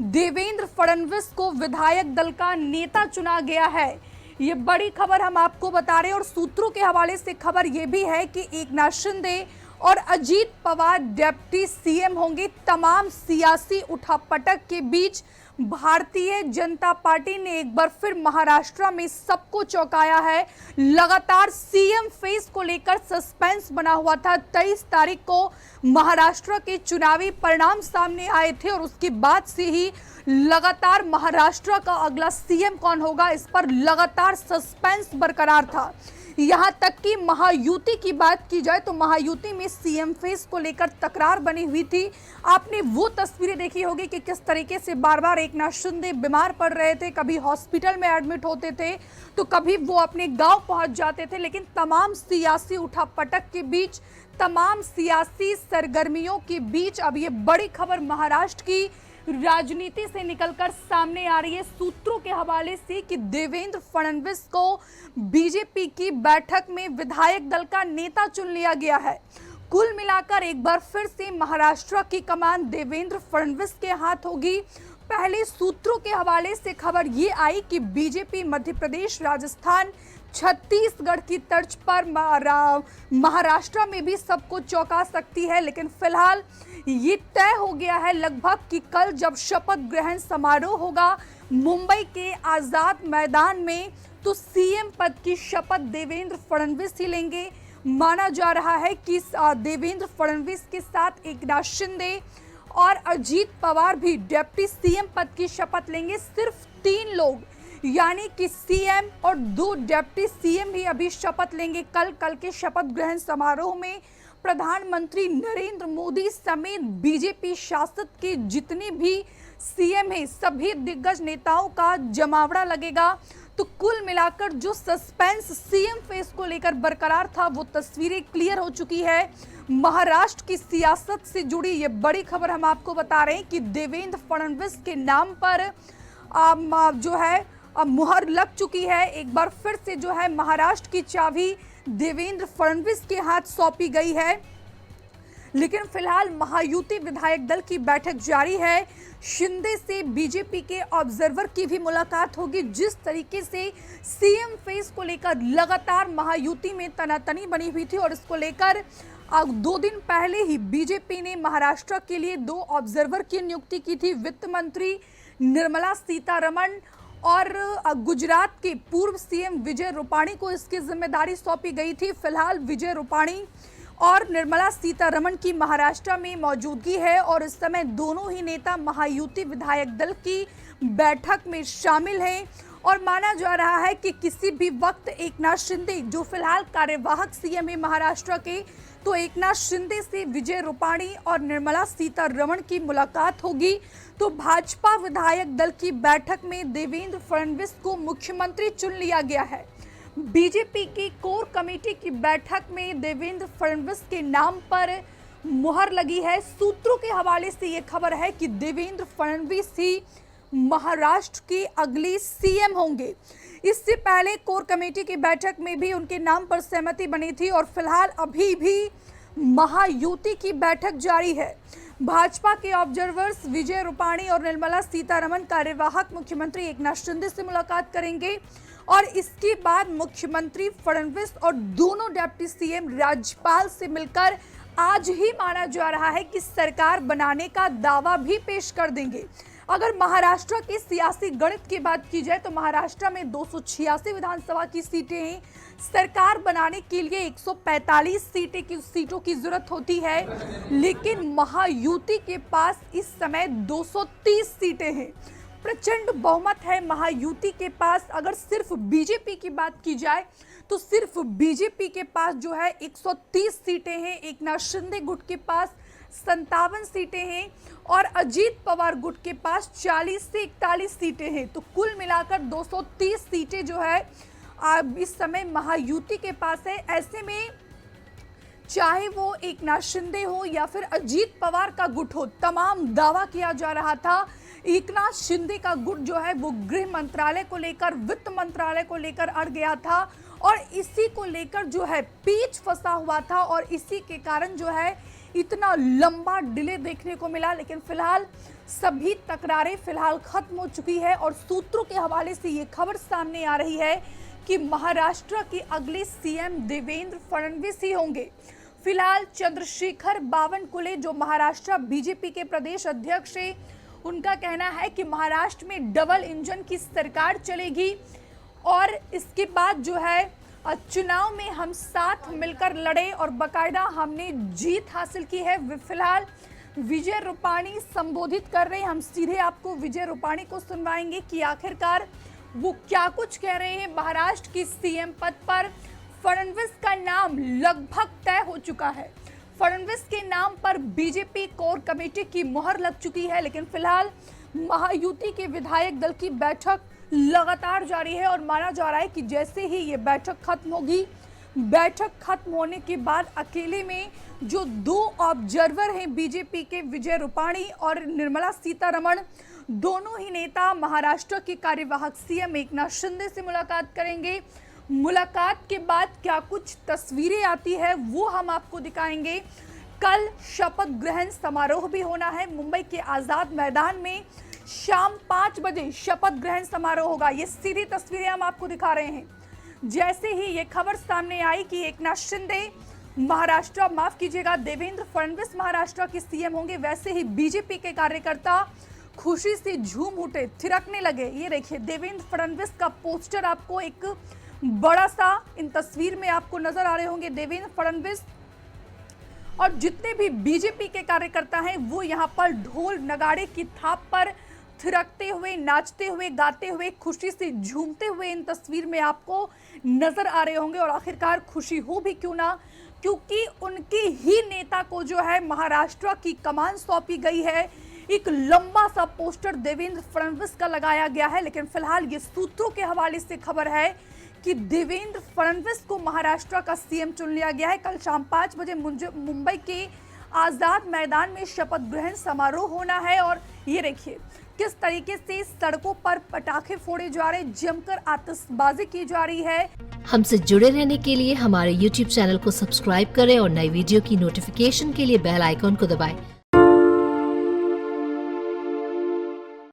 देवेंद्र फडणवीस को विधायक दल का नेता चुना गया है। ये बड़ी खबर हम आपको बता रहे हैं और सूत्रों के हवाले से खबर ये भी है कि एकनाथ शिंदे और अजीत पवार डिप्टी सीएम होंगे। तमाम सियासी उठापटक के बीच भारतीय जनता पार्टी ने एक बार फिर महाराष्ट्र में सबको चौंकाया है। लगातार सीएम फेस को लेकर सस्पेंस बना हुआ था। 23 तारीख को महाराष्ट्र के चुनावी परिणाम सामने आए थे और उसके बाद से ही लगातार महाराष्ट्र का अगला सीएम कौन होगा, इस पर लगातार सस्पेंस बरकरार था। यहां तक कि महायुति की बात की जाए तो महायुति में सीएम फेस को लेकर तकरार बनी हुई थी। आपने वो तस्वीरें देखी होगी कि किस तरीके से बार बार एकनाथ शिंदे बीमार पड़ रहे थे, कभी हॉस्पिटल में एडमिट होते थे तो कभी वो अपने गांव पहुंच जाते थे। लेकिन तमाम सियासी उठापटक के बीच, तमाम सियासी सरगर्मियों के बीच अब ये बड़ी खबर महाराष्ट्र की राजनीति से निकलकर सामने आ रही है सूत्रों के हवाले से कि देवेंद्र फडणवीस को बीजेपी की बैठक में विधायक दल का नेता चुन लिया गया है। कुल मिलाकर एक बार फिर से महाराष्ट्र की कमान देवेंद्र फडणवीस के हाथ होगी। पहले सूत्रों के हवाले से खबर ये आई कि बीजेपी मध्य प्रदेश, राजस्थान, छत्तीसगढ़ की तर्ज पर महाराष्ट्र में भी सबको चौंका सकती है। लेकिन फिलहाल ये तय हो गया है लगभग कि कल जब शपथ ग्रहण समारोह होगा मुंबई के आजाद मैदान में, तो सीएम पद की शपथ देवेंद्र फडणवीस ही लेंगे। माना जा रहा है कि देवेंद्र फडणवीस के साथ एकनाथ शिंदे और अजीत पवार भी डिप्टी सीएम पद की शपथ लेंगे। सिर्फ 3 लोग यानी कि सीएम और 2 डिप्टी सीएम भी अभी शपथ लेंगे। कल के शपथ ग्रहण समारोह में प्रधानमंत्री नरेंद्र मोदी समेत बीजेपी शासित के जितने भी सीएम हैं सभी दिग्गज नेताओं का जमावड़ा लगेगा। तो कुल मिलाकर जो सस्पेंस सीएम फेस को लेकर बरकरार था वो तस्वीरें क्लियर हो चुकी है। महाराष्ट्र की सियासत से जुड़ी ये बड़ी खबर हम आपको बता रहे हैं कि देवेंद्र फडणवीस के नाम पर जो है मुहर लग चुकी है। एक बार फिर से जो है महाराष्ट्र की चाबी देवेंद्र फडणवीस के हाथ सौंपी गई है। लेकिन फिलहाल महायुति विधायक दल की बैठक जारी है। शिंदे से बीजेपी के ऑब्जर्वर की भी मुलाकात होगी। जिस तरीके से सीएम फेस को लेकर लगातार महायुति में तनातनी बनी हुई थी और इसको लेकर 2 दिन पहले ही बीजेपी ने महाराष्ट्र के लिए 2 ऑब्जर्वर की नियुक्ति की थी। वित्त मंत्री निर्मला सीतारमण और गुजरात के पूर्व सीएम विजय रूपाणी को इसकी जिम्मेदारी सौंपी गई थी। फिलहाल विजय रूपाणी और निर्मला सीतारमण की महाराष्ट्र में मौजूदगी है और इस समय दोनों ही नेता महायुति विधायक दल की बैठक में शामिल हैं और माना जा रहा है कि किसी भी वक्त एकनाथ शिंदे जो फिलहाल कार्यवाहक सीएम है महाराष्ट्र के, तो एकनाथ शिंदे से विजय रूपाणी और निर्मला सीतारमण की मुलाकात होगी। तो भाजपा विधायक दल की बैठक में देवेंद्र फडणवीस को मुख्यमंत्री चुन लिया गया है। बीजेपी की कोर कमेटी की बैठक में देवेंद्र फडणवीस के नाम पर मुहर लगी है। सूत्रों के हवाले से ये खबर है कि देवेंद्र फडणवीस ही महाराष्ट्र के अगले सीएम होंगे। इससे पहले कोर कमेटी की बैठक में भी उनके नाम पर सहमति बनी थी और फिलहाल अभी भी महायुति की बैठक जारी है। भाजपा के ऑब्जर्वर्स विजय रूपाणी और निर्मला सीतारमण कार्यवाहक मुख्यमंत्री एकनाथ शिंदे से मुलाकात करेंगे और इसके बाद मुख्यमंत्री फडणवीस और दोनों डिप्टी सीएम राज्यपाल से मिलकर आज ही माना जा रहा है कि सरकार बनाने का दावा भी पेश कर देंगे। अगर महाराष्ट्र के सियासी गणित की बात की जाए तो महाराष्ट्र में 286 विधानसभा की सीटें हैं। सरकार बनाने के लिए 145 सीटों की जरूरत होती है, लेकिन महायुति के पास इस समय 230 सीटें हैं। प्रचंड बहुमत है महायुति के पास। अगर सिर्फ बीजेपी की बात की जाए तो सिर्फ बीजेपी के पास जो है 130 सीटें हैं। एकनाथ शिंदे गुट के पास 57 सीटें हैं और अजीत पवार गुट के पास 40 से 41 सीटें हैं। तो कुल मिलाकर 230 सीटें जो है इस समय महायुति के पास है। ऐसे में चाहे वो एकनाथ शिंदे हो या फिर अजीत पवार का गुट हो, तमाम दावा किया जा रहा था एकनाथ शिंदे का गुट जो है वो गृह मंत्रालय को लेकर, वित्त मंत्रालय को लेकर अड़ गया था और इसी को लेकर जो है पेच फंसा हुआ था और इसी के कारण जो है इतना लंबा डिले देखने को मिला, लेकिन फिलहाल सभी तकरारें फिलहाल खत्म हो चुकी है और सूत्रों के हवाले से ये खबर सामने आ रही है कि महाराष्ट्र के अगले सीएम देवेंद्र फडणवीस ही होंगे। फिलहाल चंद्रशेखर बावनकुळे जो महाराष्ट्र बीजेपी के प्रदेश अध्यक्ष है, उनका कहना है कि महाराष्ट्र में डबल इंजन की सरकार चलेगी और इसके बाद जो है चुनाव में हम साथ मिलकर लड़े और बाकायदा हमने जीत हासिल की है। फिलहाल विजय रूपाणी संबोधित कर रहे हैं। हम सीधे आपको विजय रूपाणी को सुनवाएंगे कि आखिरकार वो क्या कुछ कह रहे हैं। महाराष्ट्र की सीएम पद पर फडणवीस का नाम लगभग तय हो चुका है। फडणवीस के नाम पर बीजेपी कोर कमेटी की मुहर लग चुकी है, लेकिन फिलहाल महायुति के विधायक दल की बैठक लगातार जारी है और माना जा रहा है कि जैसे ही ये बैठक खत्म होगी, बैठक खत्म होने के बाद अकेले में जो 2 ऑब्जर्वर हैं बीजेपी के, विजय रूपाणी और निर्मला सीतारमण, दोनों ही नेता महाराष्ट्र के कार्यवाहक सीएम एकनाथ शिंदे से मुलाकात करेंगे। मुलाकात के बाद क्या कुछ तस्वीरें आती है वो हम आपको दिखाएंगे। कल शपथ ग्रहण समारोह भी होना है मुंबई के आजाद मैदान में। शाम 5 बजे शपथ ग्रहण समारोह होगा। ये सीधी तस्वीरें हम आपको दिखा रहे हैं। जैसे ही ये खबर सामने आई कि एकनाथ शिंदे महाराष्ट्र, माफ कीजिएगा, देवेंद्र फडणवीस महाराष्ट्र के सीएम होंगे, वैसे ही बीजेपी के कार्यकर्ता खुशी से झूम उठे, थिरकने लगे। ये देखिए देवेंद्र फडणवीस का पोस्टर आपको एक बड़ा सा इन तस्वीर में आपको नजर आ रहे होंगे। देवेंद्र फडणवीस और जितने भी बीजेपी के कार्यकर्ता हैं वो यहाँ पर ढोल नगाड़े की थाप पर थिरकते हुए, नाचते हुए, गाते हुए, खुशी से झूमते हुए इन तस्वीर में आपको नजर आ रहे होंगे। और आखिरकार खुशी हो भी क्यों ना, क्योंकि उनके ही नेता को जो है महाराष्ट्र की कमान सौंपी गई है। एक लंबा सा पोस्टर देवेंद्र फडणवीस का लगाया गया है, लेकिन फिलहाल ये सूत्रों के हवाले से खबर है कि देवेंद्र फडणवीस को महाराष्ट्र का सीएम चुन लिया गया है। कल शाम 5 बजे मुंबई के आजाद मैदान में शपथ ग्रहण समारोह होना है और ये देखिए किस तरीके से सड़कों पर पटाखे फोड़े जा रहे, जमकर आतिशबाजी की जा रही है। हमसे जुड़े रहने के लिए हमारे YouTube चैनल को सब्सक्राइब करें और नई वीडियो की नोटिफिकेशन के लिए बेल आइकॉन को दबाएं।